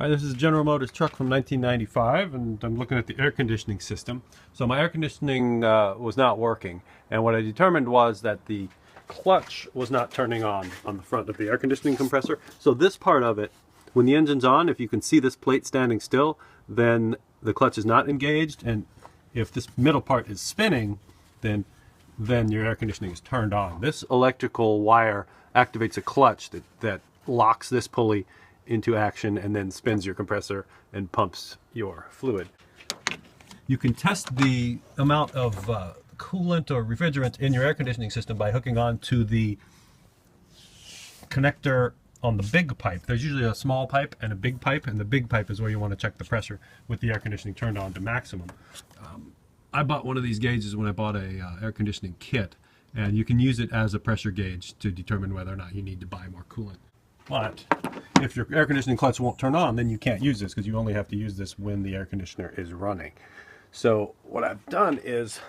All right, this is a General Motors truck from 1995, and I'm looking at the air conditioning system. So my air conditioning was not working, and what I determined was that the clutch was not turning on the front of the air conditioning compressor. So this part of it, when the engine's on, if you can see this plate standing still, then the clutch is not engaged, and if this middle part is spinning, then your air conditioning is turned on. This electrical wire activates a clutch that locks this pulley into action and then spins your compressor and pumps your fluid. You can test the amount of coolant or refrigerant in your air conditioning system by hooking on to the connector on the big pipe. There's usually a small pipe and a big pipe, and the big pipe is where you want to check the pressure with the air conditioning turned on to maximum. I bought one of these gauges when I bought a air conditioning kit, and you can use it as a pressure gauge to determine whether or not you need to buy more coolant. But if your air conditioning clutch won't turn on, then you can't use this, because you only have to use this when the air conditioner is running. So what I've done is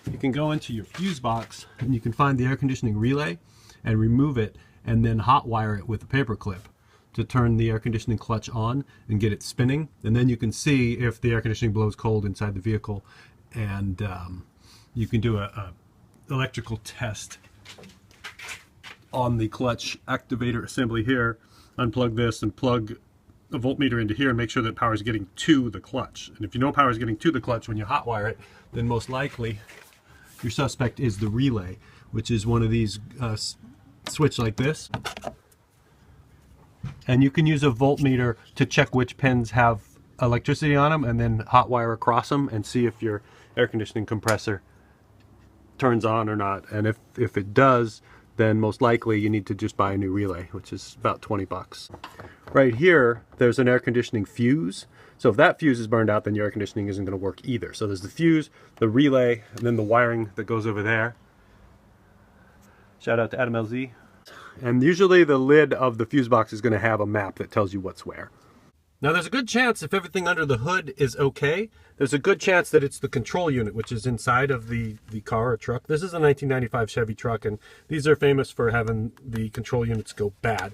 you can go into your fuse box and you can find the air conditioning relay and remove it and then hot wire it with a paper clip to turn the air conditioning clutch on and get it spinning. And then you can see if the air conditioning blows cold inside the vehicle, and you can do a electrical test on the clutch activator assembly here. Unplug this and plug a voltmeter into here and make sure that power is getting to the clutch. And if you know power is getting to the clutch when you hotwire it, then most likely your suspect is the relay, which is one of these switch like this. And you can use a voltmeter to check which pins have electricity on them and then hotwire across them and see if your air conditioning compressor turns on or not. And if it does, then most likely you need to just buy a new relay, which is about 20 bucks. Right here, there's an air conditioning fuse. So if that fuse is burned out, then your air conditioning isn't going to work either. So there's the fuse, the relay, and then the wiring that goes over there. Shout out to Adam LZ. And usually the lid of the fuse box is going to have a map that tells you what's where. Now there's a good chance, if everything under the hood is okay, there's a good chance that it's the control unit, which is inside of the car or truck. This is a 1995 Chevy truck, and these are famous for having the control units go bad.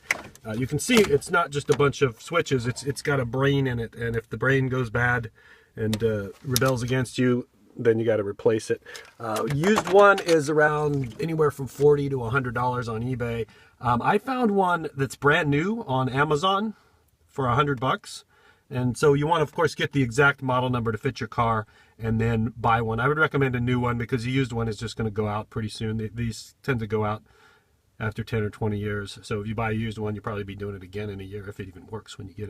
You can see it's not just a bunch of switches, it's got a brain in it, and if the brain goes bad and rebels against you, then you got to replace it. Used one is around anywhere from $40 to $100 on eBay. I found one that's brand new on Amazon for $100, and so you want to of course get the exact model number to fit your car and then buy one. I would recommend a new one because the used one is just going to go out pretty soon. These tend to go out after 10 or 20 years, so if you buy a used one, you'll probably be doing it again in a year if it even works when you get it.